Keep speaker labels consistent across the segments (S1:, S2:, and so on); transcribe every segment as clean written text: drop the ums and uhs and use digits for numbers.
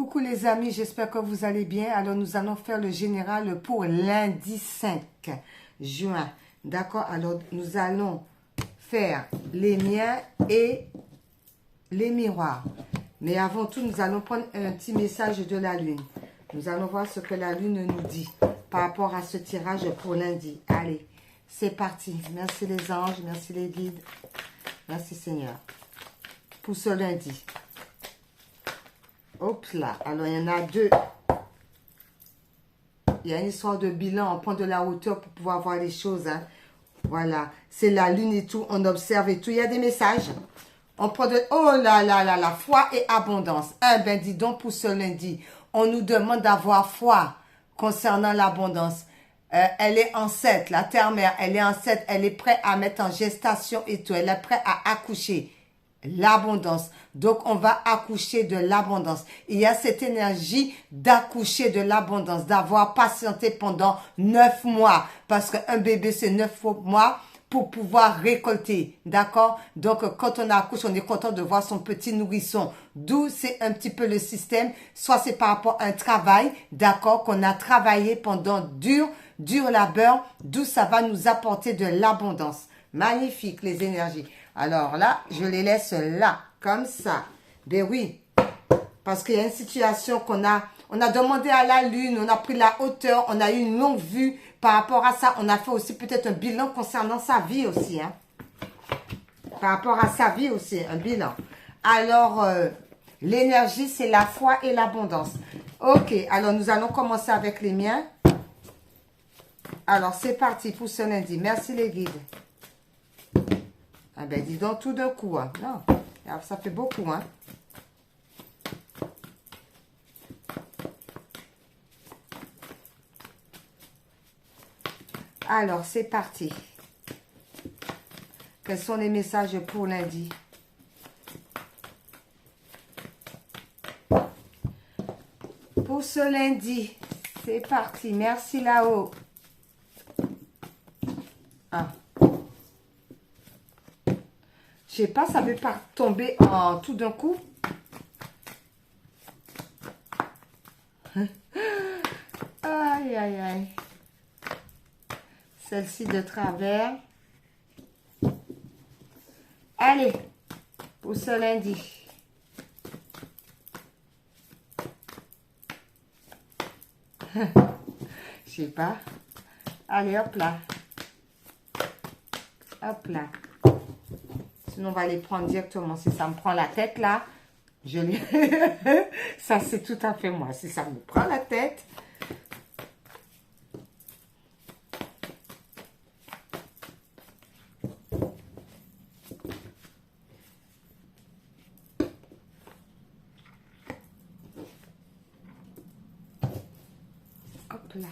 S1: Coucou les amis, j'espère que vous allez bien. Alors nous allons faire le général pour lundi 5 juin. D'accord, alors nous allons faire les miens et les miroirs. Mais avant tout, nous allons prendre un petit message de la lune. Nous allons voir ce que la lune nous dit par rapport à ce tirage pour lundi. Allez, c'est parti. Merci les anges, merci les guides. Merci Seigneur. Pour ce lundi. Hop là, alors il y en a deux. Il y a une histoire de bilan, on prend de la hauteur pour pouvoir voir les choses. Hein. Voilà, c'est la lune et tout, on observe et tout. Il y a des messages. On prend de... Oh là là là là, foi et abondance. Ben dis donc pour ce lundi, on nous demande d'avoir foi concernant l'abondance. Elle est enceinte, la terre-mère, elle est enceinte, elle est prête à mettre en gestation et tout. Elle est prête à accoucher. L'abondance. Donc, on va accoucher de l'abondance. Il y a cette énergie d'accoucher de l'abondance, d'avoir patienté pendant 9 mois. Parce qu'un bébé, c'est 9 mois pour pouvoir récolter. D'accord? Donc, quand on accouche, on est content de voir son petit nourrisson. D'où c'est un petit peu le système. Soit c'est par rapport à un travail, d'accord, qu'on a travaillé pendant dur labeur. D'où ça va nous apporter de l'abondance. Magnifique, les énergies. Alors là, je les laisse là, comme ça. Ben oui, parce qu'il y a une situation qu'on a... On a demandé à la lune, on a pris la hauteur, on a eu une longue vue. Par rapport à ça, on a fait aussi peut-être un bilan concernant sa vie aussi. Hein. Par rapport à sa vie aussi, un bilan. Alors, l'énergie, c'est la foi et l'abondance. Ok, alors nous allons commencer avec les miens. Alors, c'est parti pour ce lundi. Merci les guides. Ah ben, dis donc tout d'un coup. Hein. Non, ça fait beaucoup. Hein. Alors, c'est parti. Quels sont les messages pour lundi? Pour ce lundi, c'est parti. Merci là-haut. Ah. Je sais pas, ça ne veut pas tomber en tout d'un coup. Aïe, aïe, aïe. Celle-ci de travers. Allez, pour ce lundi. Je sais pas. Allez, hop là. Hop là. Sinon, on va les prendre directement. Si ça me prend la tête, là, je les... Ça, c'est tout à fait moi. Si ça me prend la tête... Hop là.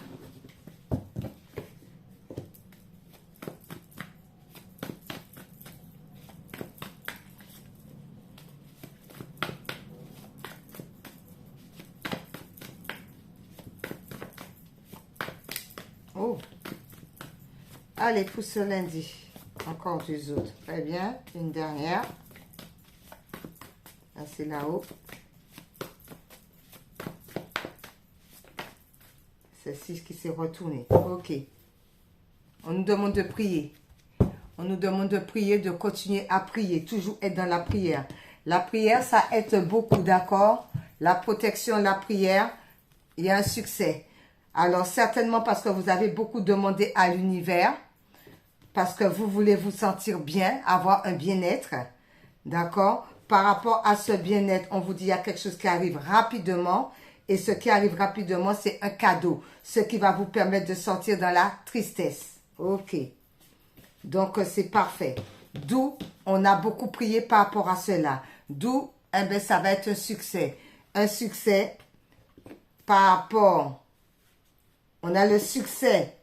S1: Oh. Allez, pour ce lundi. Encore deux autres. Très bien. Une dernière. Là, c'est là-haut. Celle-ci qui s'est retournée. Ok. On nous demande de prier. On nous demande de prier, de continuer à prier. Toujours être dans la prière. La prière, ça aide beaucoup, d'accord? La protection, la prière, il y a un succès. Alors, certainement parce que vous avez beaucoup demandé à l'univers, parce que vous voulez vous sentir bien, avoir un bien-être, d'accord? Par rapport à ce bien-être, on vous dit qu'il y a quelque chose qui arrive rapidement, et ce qui arrive rapidement, c'est un cadeau, ce qui va vous permettre de sortir dans la tristesse. Ok. Donc, c'est parfait. D'où, on a beaucoup prié par rapport à cela. D'où, eh bien, ça va être un succès. Un succès par rapport... On a le succès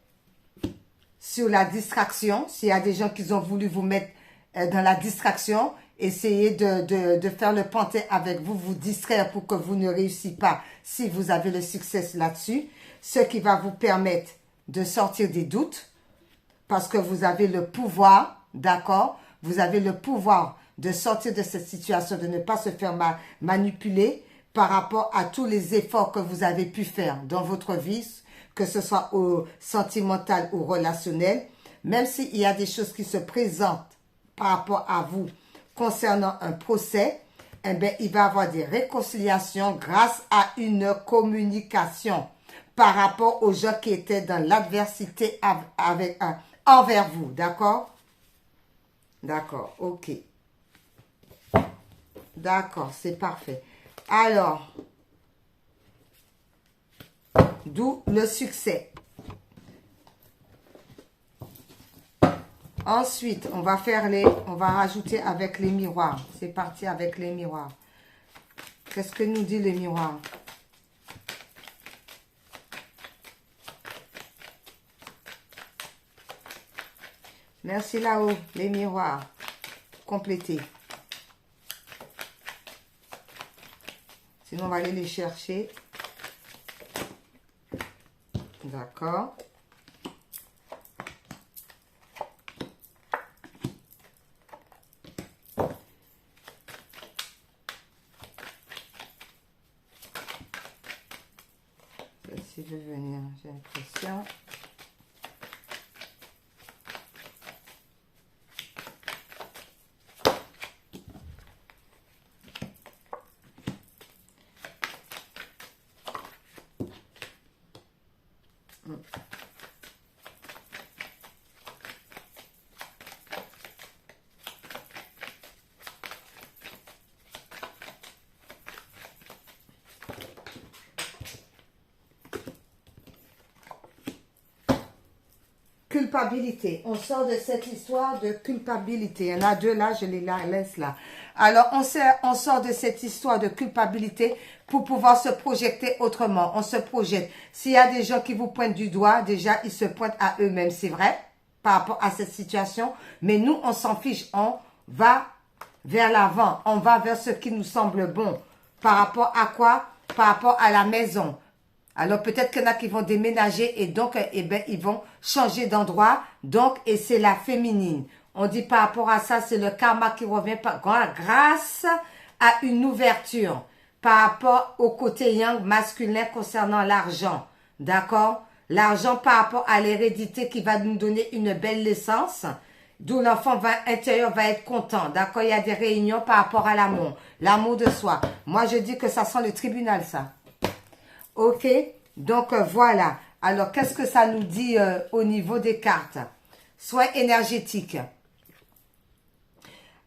S1: sur la distraction. S'il y a des gens qui ont voulu vous mettre dans la distraction, essayez de faire le pantin avec vous, vous distraire pour que vous ne réussissiez pas si vous avez le succès là-dessus. Ce qui va vous permettre de sortir des doutes parce que vous avez le pouvoir, d'accord? Vous avez le pouvoir de sortir de cette situation, de ne pas se faire manipuler par rapport à tous les efforts que vous avez pu faire dans votre vie, que ce soit au sentimental ou relationnel, même s'il y a des choses qui se présentent par rapport à vous concernant un procès, eh bien, il va y avoir des réconciliations grâce à une communication par rapport aux gens qui étaient dans l'adversité envers vous, d'accord? D'accord, ok. D'accord, c'est parfait. Alors, d'où le succès. Ensuite, on va rajouter avec les miroirs. C'est parti avec les miroirs. Qu'est-ce que nous dit le miroir? Merci là-haut, les miroirs. Complétez. Sinon, on va aller les chercher. D'accord. Celle-ci veut venir, j'ai l'impression. Culpabilité. On sort de cette histoire de culpabilité. Il y en a deux là, je les laisse là. Alors, on sort de cette histoire de culpabilité pour pouvoir se projeter autrement. On se projette. S'il y a des gens qui vous pointent du doigt, déjà, ils se pointent à eux-mêmes, c'est vrai, par rapport à cette situation. Mais nous, on s'en fiche. On va vers l'avant. On va vers ce qui nous semble bon. Par rapport à quoi? Par rapport à la maison. Alors, peut-être qu'il y en a qui vont déménager et donc, eh ben, ils vont changer d'endroit. Donc, et c'est la féminine. On dit par rapport à ça, c'est le karma qui revient grâce à une ouverture par rapport au côté yang masculin concernant l'argent. D'accord? L'argent par rapport à l'hérédité qui va nous donner une belle naissance. D'où l'enfant intérieur va être content. D'accord? Il y a des réunions par rapport à l'amour. L'amour de soi. Moi, je dis que ça sent le tribunal, ça. Ok, donc voilà. Alors, qu'est-ce que ça nous dit au niveau des cartes? Soins énergétiques.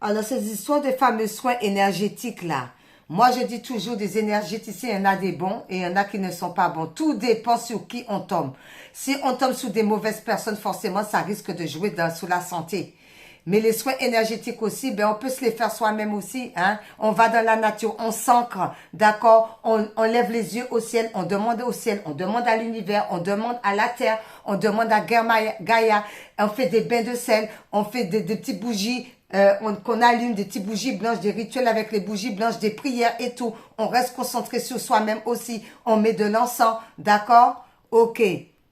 S1: Alors, ces histoires de fameux soins énergétiques là, moi je dis toujours des énergéticiens, il y en a des bons et il y en a qui ne sont pas bons. Tout dépend sur qui on tombe. Si on tombe sur des mauvaises personnes, forcément, ça risque de jouer sur la santé. Mais les soins énergétiques aussi, ben on peut se les faire soi-même aussi. Hein? On va dans la nature, on s'ancre, d'accord? On lève les yeux au ciel, on demande au ciel, on demande à l'univers, on demande à la terre, on demande à Gaïa, on fait des bains de sel, on fait des petites bougies, qu'on allume des petites bougies blanches, des rituels avec les bougies blanches, des prières et tout. On reste concentré sur soi-même aussi. On met de l'encens, d'accord? Ok.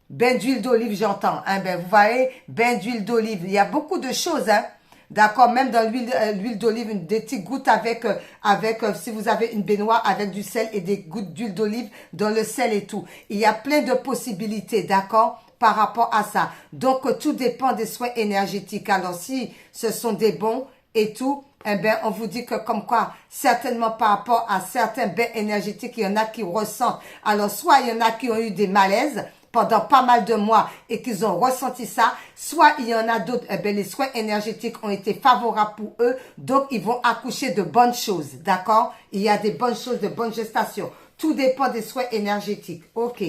S1: Bain d'huile d'olive, j'entends. Hein, ben, vous voyez, bain d'huile d'olive. Il y a beaucoup de choses, hein. D'accord, même dans l'huile d'olive, des petites gouttes avec, si vous avez une baignoire avec du sel et des gouttes d'huile d'olive dans le sel et tout. Il y a plein de possibilités, d'accord, par rapport à ça. Donc, tout dépend des soins énergétiques. Alors, si ce sont des bons et tout, eh bien, on vous dit que comme quoi, certainement par rapport à certains bains énergétiques, il y en a qui ressentent. Alors, soit il y en a qui ont eu des malaises pendant pas mal de mois et qu'ils ont ressenti ça, soit il y en a d'autres, eh bien, les soins énergétiques ont été favorables pour eux, donc ils vont accoucher de bonnes choses, d'accord? Il y a des bonnes choses, de bonnes gestations. Tout dépend des soins énergétiques, ok.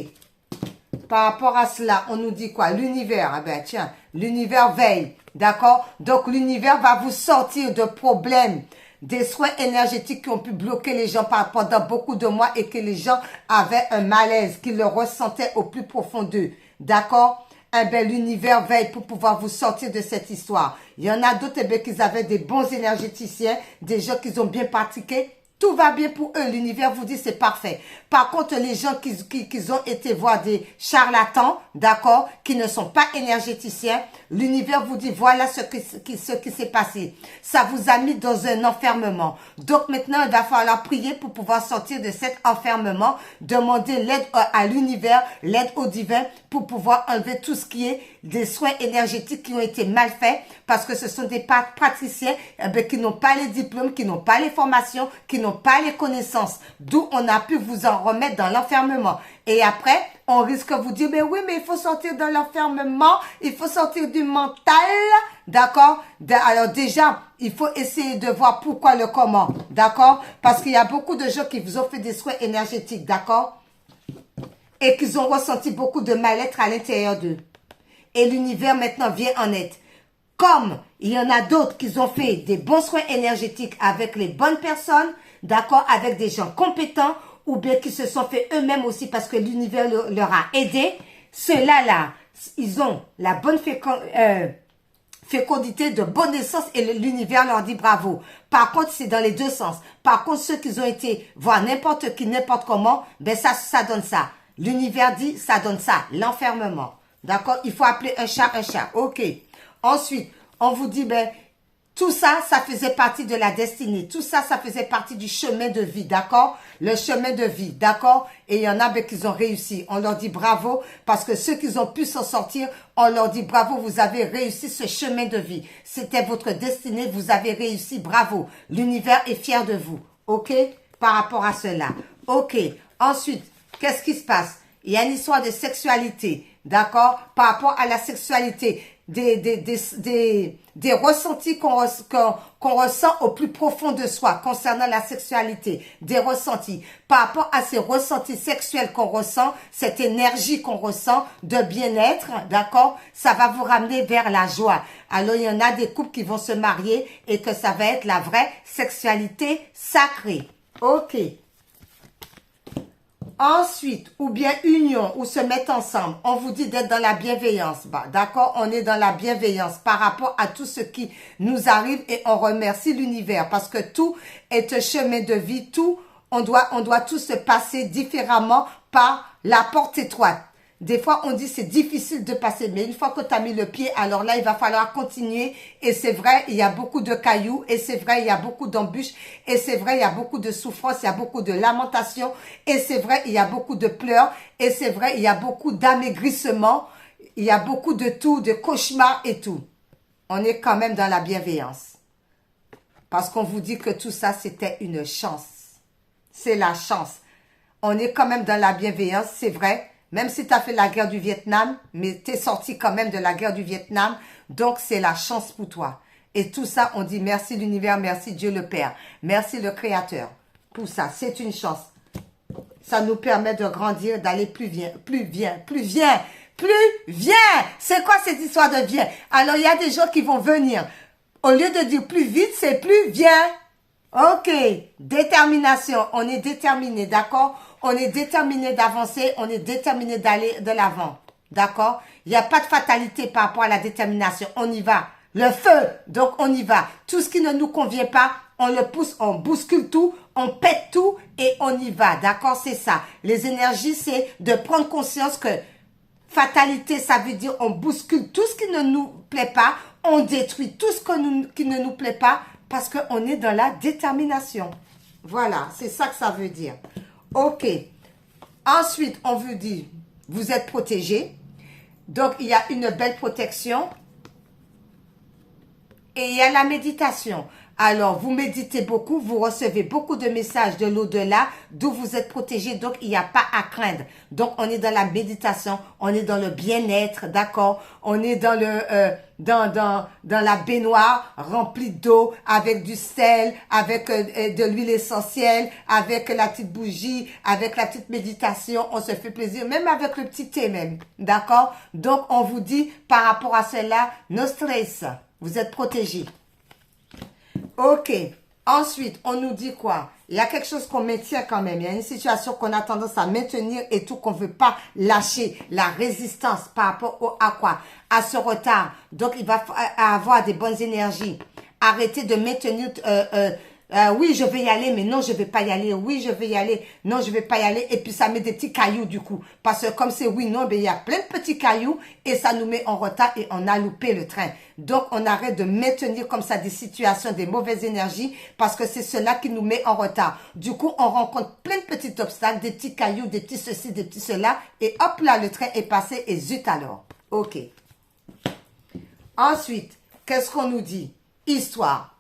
S1: Par rapport à cela, on nous dit quoi? L'univers, eh bien, tiens, l'univers veille, d'accord? Donc, l'univers va vous sortir de problèmes, des soins énergétiques qui ont pu bloquer les gens pendant beaucoup de mois et que les gens avaient un malaise, qu'ils le ressentaient au plus profond d'eux, d'accord? Eh bien, l'univers veille pour pouvoir vous sortir de cette histoire. Il y en a d'autres, eh bien, qui avaient des bons énergéticiens, des gens qui ont bien pratiqué, Tout va bien pour eux. L'univers vous dit c'est parfait. Par contre, les gens qui ont été voir des charlatans, d'accord, qui ne sont pas énergéticiens, l'univers vous dit voilà ce qui s'est passé. Ça vous a mis dans un enfermement. Donc maintenant, il va falloir prier pour pouvoir sortir de cet enfermement. Demander l'aide à l'univers, l'aide au divin pour pouvoir enlever tout ce qui est des soins énergétiques qui ont été mal faits parce que ce sont des praticiens qui n'ont pas les diplômes, qui n'ont pas les formations, qui n'ont pas les connaissances. D'où on a pu vous en remettre dans l'enfermement. Et après, on risque de vous dire, mais oui, mais il faut sortir de l'enfermement, il faut sortir du mental, d'accord? Alors déjà, il faut essayer de voir pourquoi le comment, d'accord? Parce qu'il y a beaucoup de gens qui vous ont fait des soins énergétiques, d'accord? Et qu'ils ont ressenti beaucoup de mal-être à l'intérieur d'eux. Et l'univers maintenant vient en aide. Comme il y en a d'autres qui ont fait des bons soins énergétiques avec les bonnes personnes, d'accord, avec des gens compétents, ou bien qui se sont fait eux-mêmes aussi parce que l'univers leur a aidé. Ceux-là, ils ont la bonne fécondité de bonne essence et l'univers leur dit bravo. Par contre, c'est dans les deux sens. Par contre, ceux qui ont été voir n'importe qui, n'importe comment, ben ça donne ça. L'univers dit ça donne ça, l'enfermement. D'accord? Il faut appeler un chat un chat. Ok. Ensuite, on vous dit, ben, tout ça, ça faisait partie de la destinée. Tout ça, ça faisait partie du chemin de vie, d'accord? Le chemin de vie, d'accord? Et il y en a ben, qui ont réussi. On leur dit bravo parce que ceux qui ont pu s'en sortir, on leur dit bravo, vous avez réussi ce chemin de vie. C'était votre destinée, vous avez réussi, bravo. L'univers est fier de vous, ok? Par rapport à cela. Ok. Ensuite, qu'est-ce qui se passe? Il y a une histoire de sexualité, d'accord? Par rapport à la sexualité, des ressentis qu'on ressent au plus profond de soi concernant la sexualité, des ressentis. Par rapport à ces ressentis sexuels qu'on ressent, cette énergie qu'on ressent de bien-être, d'accord, ça va vous ramener vers la joie. Alors, il y en a des couples qui vont se marier et que ça va être la vraie sexualité sacrée. Ok. Ensuite, ou bien union, ou se mettre ensemble, on vous dit d'être dans la bienveillance. Bah, d'accord, on est dans la bienveillance par rapport à tout ce qui nous arrive et on remercie l'univers parce que tout est un chemin de vie, tout, on doit tout se passer différemment par la porte étroite. Des fois, on dit c'est difficile de passer, mais une fois que tu as mis le pied, alors là, il va falloir continuer. Et c'est vrai, il y a beaucoup de cailloux, et c'est vrai, il y a beaucoup d'embûches, et c'est vrai, il y a beaucoup de souffrances, il y a beaucoup de lamentations, et c'est vrai, il y a beaucoup de pleurs, et c'est vrai, il y a beaucoup d'amaigrissement, il y a beaucoup de tout, de cauchemars et tout. On est quand même dans la bienveillance. Parce qu'on vous dit que tout ça, c'était une chance. C'est la chance. On est quand même dans la bienveillance, c'est vrai. Même si tu as fait la guerre du Vietnam, mais tu es sorti quand même de la guerre du Vietnam. Donc, c'est la chance pour toi. Et tout ça, on dit merci l'univers, merci Dieu le Père. Merci le Créateur. Pour ça, c'est une chance. Ça nous permet de grandir, d'aller plus bien, plus bien, plus bien, plus bien. C'est quoi cette histoire de bien? Alors, il y a des gens qui vont venir. Au lieu de dire plus vite, c'est plus bien. Ok. Détermination. On est déterminé, d'accord? On est déterminé d'avancer, on est déterminé d'aller de l'avant. D'accord? Il n'y a pas de fatalité par rapport à la détermination. On y va. Le feu, donc on y va. Tout ce qui ne nous convient pas, on le pousse, on bouscule tout, on pète tout et on y va. D'accord? C'est ça. Les énergies, c'est de prendre conscience que fatalité, ça veut dire on bouscule tout ce qui ne nous plaît pas, on détruit tout ce qui ne nous plaît pas parce qu'on est dans la détermination. Voilà, c'est ça que ça veut dire. Ok. Ensuite, on vous dit, vous êtes protégé. Donc, il y a une belle protection. Et il y a la méditation. Alors, vous méditez beaucoup, vous recevez beaucoup de messages de l'au-delà, d'où vous êtes protégé, donc il n'y a pas à craindre. Donc, on est dans la méditation, on est dans le bien-être, d'accord? On est dans dans la baignoire remplie d'eau, avec du sel, avec de l'huile essentielle, avec la petite bougie, avec la petite méditation, on se fait plaisir, même avec le petit thé même, d'accord? Donc, on vous dit, par rapport à cela, no stress, vous êtes protégé. Ok. Ensuite, on nous dit quoi? Il y a quelque chose qu'on maintient quand même. Il y a une situation qu'on a tendance à maintenir et tout qu'on ne veut pas lâcher. La résistance par rapport à quoi? À ce retard. Donc, il va avoir des bonnes énergies. Arrêtez de maintenir Oui, je vais y aller, mais non, je vais pas y aller. Oui, je vais y aller. Non, je vais pas y aller. Et puis, ça met des petits cailloux du coup. Parce que comme c'est oui, non, ben, il y a plein de petits cailloux et ça nous met en retard et on a loupé le train. Donc, on arrête de maintenir comme ça des situations, des mauvaises énergies parce que c'est cela qui nous met en retard. Du coup, on rencontre plein de petits obstacles, des petits cailloux, des petits ceci, des petits cela. Et hop là, le train est passé et zut alors. OK. Ensuite, qu'est-ce qu'on nous dit? Histoire.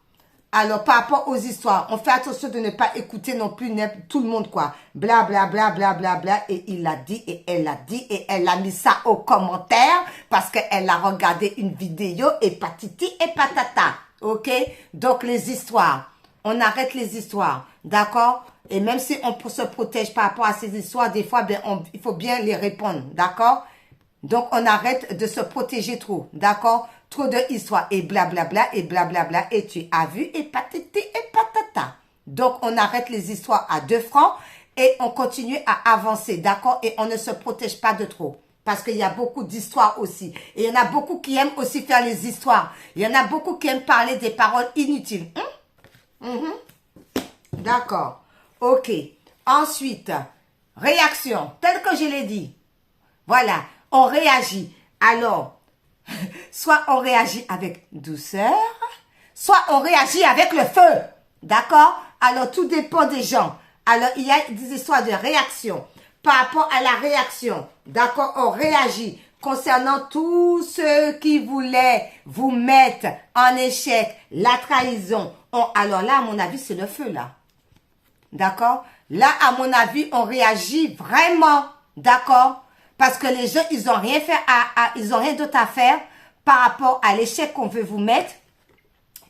S1: Alors, par rapport aux histoires, on fait attention de ne pas écouter non plus tout le monde, quoi. Bla, bla, bla, bla, bla, bla. Et il a dit, et elle a dit, et elle a mis ça au commentaire parce qu'elle a regardé une vidéo et patiti et patata. OK? Donc, les histoires. On arrête les histoires. D'accord? Et même si on se protège par rapport à ces histoires, des fois, ben, il faut bien les répondre. D'accord? Donc, on arrête de se protéger trop. D'accord? Trop de histoires et blablabla et blablabla et tu as vu et patati et patata. Donc, on arrête les histoires à 2 francs et on continue à avancer, d'accord? Et on ne se protège pas de trop. Parce qu'il y a beaucoup d'histoires aussi. Et il y en a beaucoup qui aiment aussi faire les histoires. Il y en a beaucoup qui aiment parler des paroles inutiles. D'accord. OK. Ensuite, réaction. Tel que je l'ai dit. Voilà. On réagit. Alors, soit on réagit avec douceur, soit on réagit avec le feu. D'accord? Alors, tout dépend des gens. Alors, il y a des histoires de réaction. Par rapport à la réaction, d'accord, on réagit concernant tous ceux qui voulaient vous mettre en échec, la trahison. Alors là, à mon avis, c'est le feu, là. D'accord? Là, à mon avis, on réagit vraiment. D'accord? Parce que les gens, ils n'ont rien fait ils ont rien d'autre à faire par rapport à l'échec qu'on veut vous mettre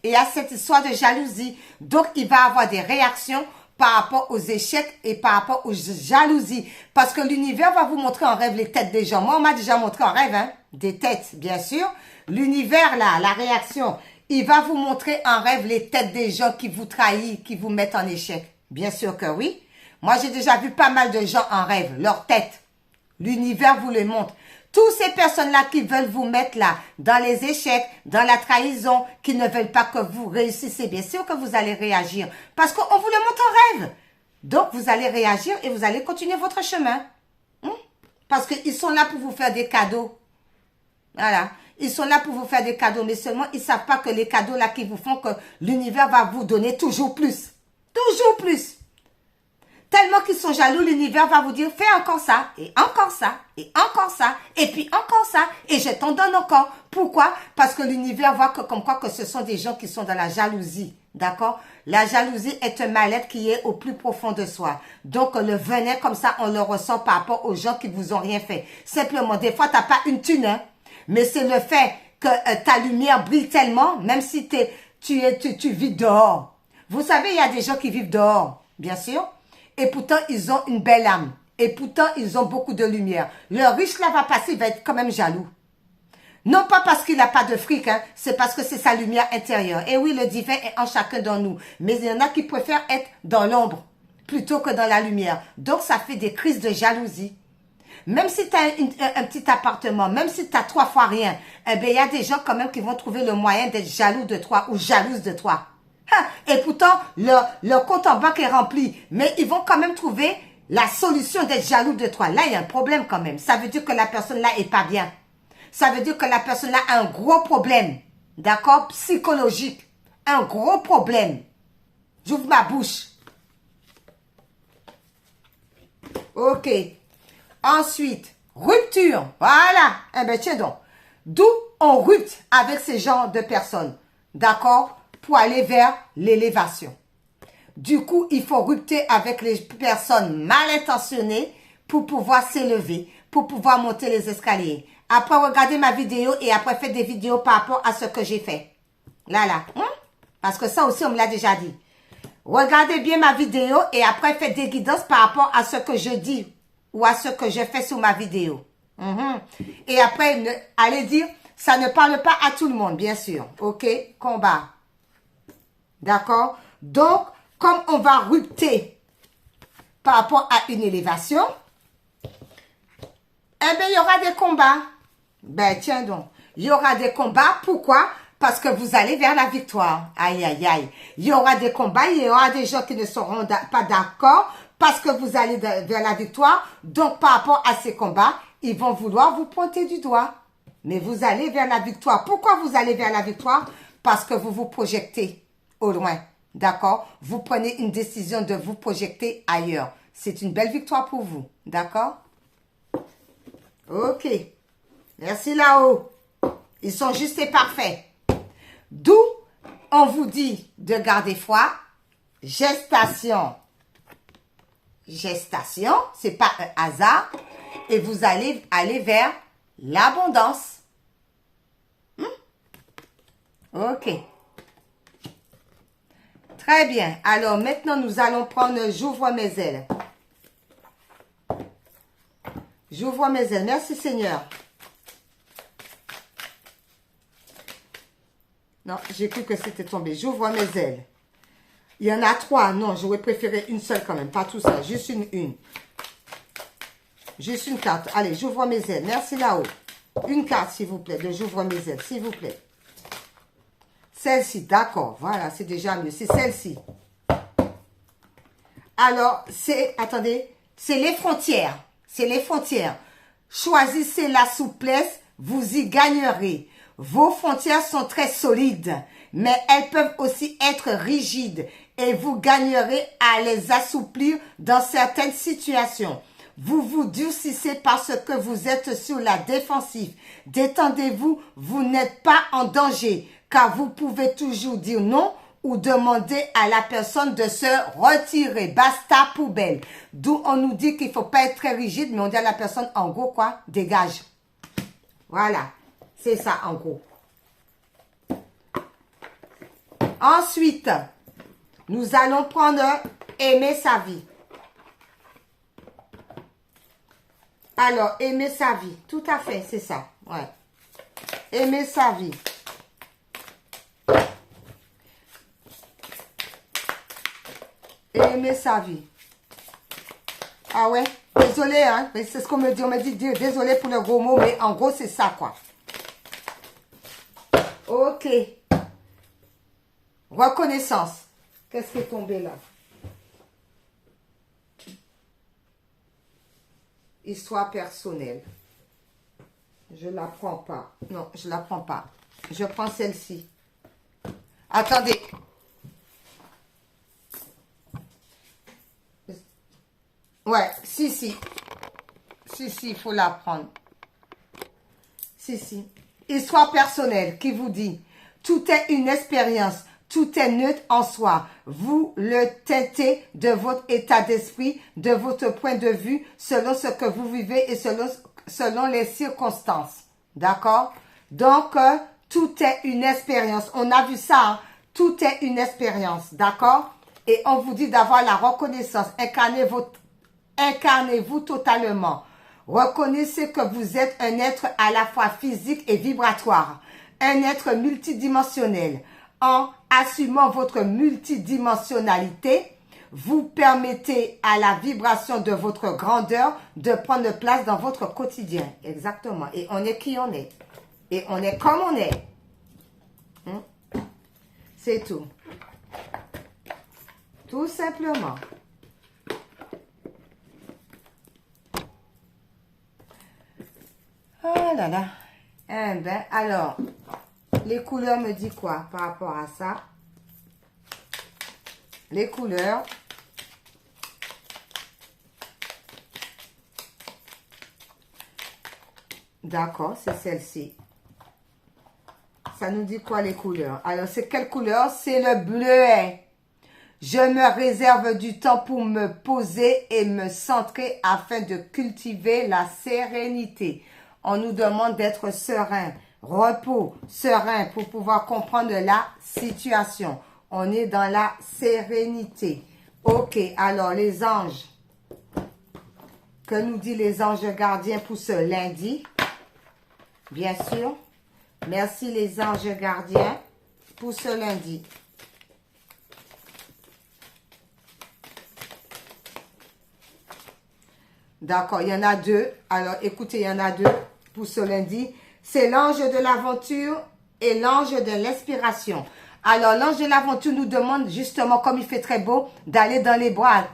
S1: et à cette histoire de jalousie. Donc, il va avoir des réactions par rapport aux échecs et par rapport aux jalousies. Parce que l'univers va vous montrer en rêve les têtes des gens. Moi, on m'a déjà montré en rêve, hein, des têtes, bien sûr. L'univers, là, la réaction, il va vous montrer en rêve les têtes des gens qui vous trahissent, qui vous mettent en échec. Bien sûr que oui. Moi, j'ai déjà vu pas mal de gens en rêve, leurs têtes. L'univers vous les montre. Toutes ces personnes-là qui veulent vous mettre là, dans les échecs, dans la trahison, qui ne veulent pas que vous réussissez, bien sûr que vous allez réagir. Parce qu'on vous le montre en rêve. Donc, vous allez réagir et vous allez continuer votre chemin. Parce qu'ils sont là pour vous faire des cadeaux. Voilà. Ils sont là pour vous faire des cadeaux, mais seulement ils ne savent pas que les cadeaux là qu'ils vous font, que l'univers va vous donner toujours plus. Toujours plus. Tellement qu'ils sont jaloux, l'univers va vous dire, fais encore ça, et encore ça, et encore ça, et puis encore ça, et je t'en donne encore. Pourquoi? Parce que l'univers voit que comme quoi que ce sont des gens qui sont dans la jalousie. D'accord? La jalousie est un mal-être qui est au plus profond de soi. Donc, le venin comme ça, on le ressent par rapport aux gens qui vous ont rien fait. Simplement, des fois, t'as pas une thune, hein, mais c'est le fait que ta lumière brille tellement, même si tu vis dehors. Vous savez, il y a des gens qui vivent dehors, bien sûr. Et pourtant, ils ont une belle âme. Et pourtant, ils ont beaucoup de lumière. Le riche, là, va passer, il va être quand même jaloux. Non pas parce qu'il n'a pas de fric, hein, c'est parce que c'est sa lumière intérieure. Et oui, le divin est en chacun d'entre nous. Mais il y en a qui préfèrent être dans l'ombre plutôt que dans la lumière. Donc, ça fait des crises de jalousie. Même si tu as un petit appartement, même si tu as 3 fois rien, eh bien, il y a des gens quand même qui vont trouver le moyen d'être jaloux de toi ou jalouse de toi. Et pourtant, leur compte en banque est rempli. Mais ils vont quand même trouver la solution d'être jaloux de toi. Là, il y a un problème quand même. Ça veut dire que la personne-là est pas bien. Ça veut dire que la personne-là a un gros problème. D'accord? Psychologique. Un gros problème. J'ouvre ma bouche. OK. Ensuite, rupture. Voilà. Eh bien, tiens donc. D'où on rupte avec ces genres de personnes. D'accord? Pour aller vers l'élévation. Du coup, il faut rupter avec les personnes mal intentionnées pour pouvoir s'élever, pour pouvoir monter les escaliers. Après, regardez ma vidéo et après, faites des vidéos par rapport à ce que j'ai fait. Là. Parce que ça aussi, on me l'a déjà dit. Regardez bien ma vidéo et après, faites des guidances par rapport à ce que je dis ou à ce que je fais sur ma vidéo. Et après, allez dire, ça ne parle pas à tout le monde, bien sûr. OK? Combat. D'accord? Donc, comme on va rupter par rapport à une élévation, eh bien, il y aura des combats. Ben, tiens donc. Il y aura des combats. Pourquoi? parce que vous allez vers la victoire. Aïe, aïe, aïe. Il y aura des combats, il y aura des gens qui ne seront pas d'accord parce que vous allez vers la victoire. Donc, par rapport à ces combats, ils vont vouloir vous pointer du doigt. Mais vous allez vers la victoire. Pourquoi vous allez vers la victoire? Parce que vous vous projetez au loin. D'accord? Vous prenez une décision de vous projeter ailleurs. C'est une belle victoire pour vous. D'accord? Ok. Merci là-haut. Ils sont justes et parfaits. D'où on vous dit de garder foi. Gestation. Gestation, c'est pas un hasard. Et vous allez aller vers l'abondance. Ok. Très bien. Alors maintenant, nous allons prendre j'ouvre mes ailes. J'ouvre mes ailes. Merci Seigneur. Non, j'ai cru que c'était tombé. J'ouvre mes ailes. Il y en a 3. Non, j'aurais préféré une seule quand même. Pas tout ça. Juste une. Juste une carte. Allez, j'ouvre mes ailes. Merci là-haut. Une carte, s'il vous plaît. De j'ouvre mes ailes, s'il vous plaît. Celle-ci, d'accord. Voilà, c'est déjà mieux. C'est celle-ci. Alors, attendez, c'est les frontières. C'est les frontières. Choisissez la souplesse, vous y gagnerez. Vos frontières sont très solides, mais elles peuvent aussi être rigides et vous gagnerez à les assouplir dans certaines situations. Vous vous durcissez parce que vous êtes sur la défensive. Détendez-vous, vous n'êtes pas en danger, car vous pouvez toujours dire non ou demander à la personne de se retirer. Basta, poubelle. D'où on nous dit qu'il ne faut pas être très rigide, mais on dit à la personne, en gros, quoi? Dégage. Voilà. C'est ça, en gros. Ensuite, nous allons prendre aimer sa vie. Alors, aimer sa vie. Tout à fait, c'est ça. Ouais. Aimer sa vie. Aimer sa vie. Ah ouais? Désolé, hein? C'est ce qu'on me dit. On me dit, désolé pour le gros mot, mais en gros, c'est ça, quoi. Ok. Reconnaissance. Qu'est-ce qui est tombé là? Histoire personnelle. Je la prends pas. Non, je la prends pas. Je prends celle-ci. Attendez. Ouais, si, si. Si, si, il faut la prendre. Si, si. Histoire personnelle qui vous dit, tout est une expérience, tout est neutre en soi. Vous le teintez de votre état d'esprit, de votre point de vue, selon ce que vous vivez et selon les circonstances. D'accord? Donc, tout est une expérience. On a vu ça, hein? Tout est une expérience. D'accord? Et on vous dit d'avoir la reconnaissance. Incarnez-vous totalement. Reconnaissez que vous êtes un être à la fois physique et vibratoire. Un être multidimensionnel. En assumant votre multidimensionnalité, vous permettez à la vibration de votre grandeur de prendre place dans votre quotidien. Exactement. Et on est qui on est. Et on est comme on est. C'est tout. Tout simplement. Oh là là. Eh ben, alors, les couleurs me disent quoi par rapport à ça? Les couleurs. D'accord, c'est celle-ci. Ça nous dit quoi les couleurs? Alors, c'est quelle couleur? C'est le bleuet. Je me réserve du temps pour me poser et me centrer afin de cultiver la sérénité. On nous demande d'être serein, repos, serein pour pouvoir comprendre la situation. On est dans la sérénité. Ok, alors les anges. Que nous dit les anges gardiens pour ce lundi? Bien sûr. Merci les anges gardiens pour ce lundi. D'accord, il y en a deux. Alors, écoutez, il y en a deux pour ce lundi. C'est l'ange de l'aventure et l'ange de l'inspiration. Alors, l'ange de l'aventure nous demande justement, comme il fait très beau, d'aller dans les bois,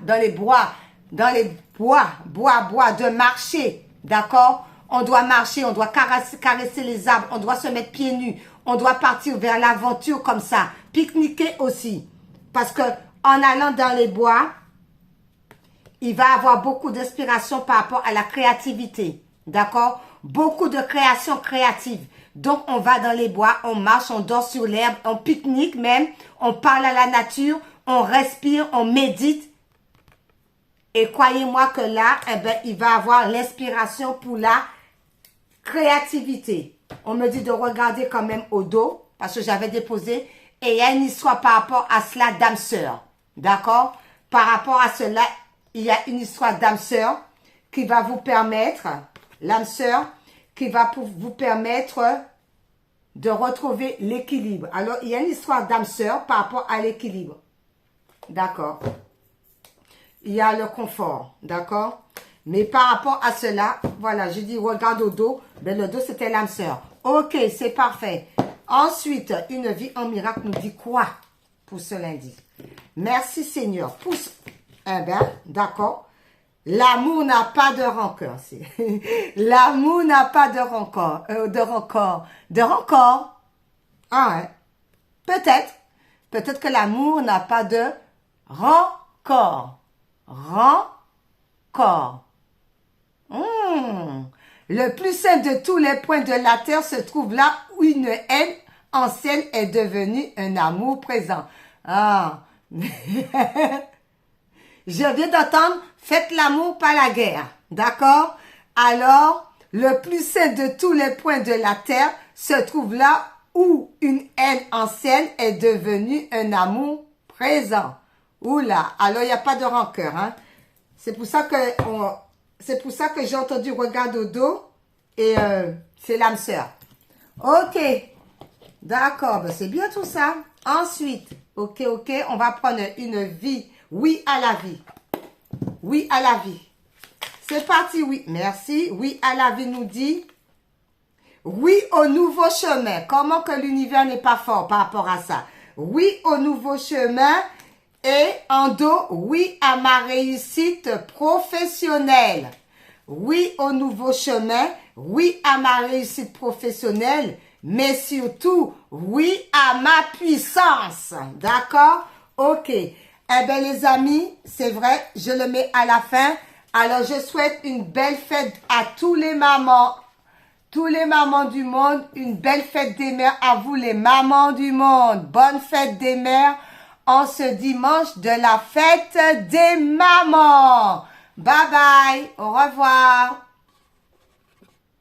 S1: de marcher, d'accord? On doit marcher, on doit caresser les arbres, on doit se mettre pieds nus, on doit partir vers l'aventure comme ça, pique-niquer aussi. Parce que en allant dans les bois, il va avoir beaucoup d'inspiration par rapport à la créativité, d'accord? Beaucoup de création créative. Donc, on va dans les bois, on marche, on dort sur l'herbe, on pique-nique même, on parle à la nature, on respire, on médite. Et croyez-moi que là, eh ben, il va avoir l'inspiration pour la créativité. On me dit de regarder quand même au dos, parce que j'avais déposé, et il y a une histoire par rapport à cela d'âme sœur. D'accord? Par rapport à cela, il y a une histoire d'âme sœur qui va vous permettre, l'âme sœur, qui va vous permettre de retrouver l'équilibre. Alors, il y a une histoire d'âme sœur par rapport à l'équilibre. D'accord? Il y a le confort. D'accord? Mais par rapport à cela, voilà, je dis regarde au dos. Ben, le dos, c'était l'âme sœur. Ok, c'est parfait. Ensuite, une vie en miracle nous dit quoi pour ce lundi? Merci Seigneur. Eh bien, d'accord. L'amour n'a pas de rancœur. L'amour n'a pas de rancœur. De rancœur. Ah ouais. Peut-être. Peut-être que l'amour n'a pas de rancœur. Rancœur. Le plus saint de tous les points de la terre se trouve là où une haine ancienne est devenue un amour présent. Ah. Je viens d'entendre, faites l'amour, pas la guerre. D'accord? Alors, le plus saint de tous les points de la terre se trouve là où une haine ancienne est devenue un amour présent. Oula, alors il n'y a pas de rancœur. Hein? C'est pour ça que j'ai entendu regarde au dos et c'est l'âme sœur. Ok, d'accord, ben c'est bien tout ça. Ensuite, ok, on va prendre une vie. Oui à la vie. Oui à la vie. C'est parti, oui. Merci. Oui à la vie nous dit. Oui au nouveau chemin. Comment que l'univers n'est pas fort par rapport à ça? Oui au nouveau chemin. Et en dos, oui à ma réussite professionnelle. Oui au nouveau chemin. Oui à ma réussite professionnelle. Mais surtout, oui à ma puissance. D'accord? Ok. Eh bien, les amis, c'est vrai, je le mets à la fin. Alors, je souhaite une belle fête à tous les mamans du monde. Une belle fête des mères à vous, les mamans du monde. Bonne fête des mères en ce dimanche de la fête des mamans. Bye bye, au revoir.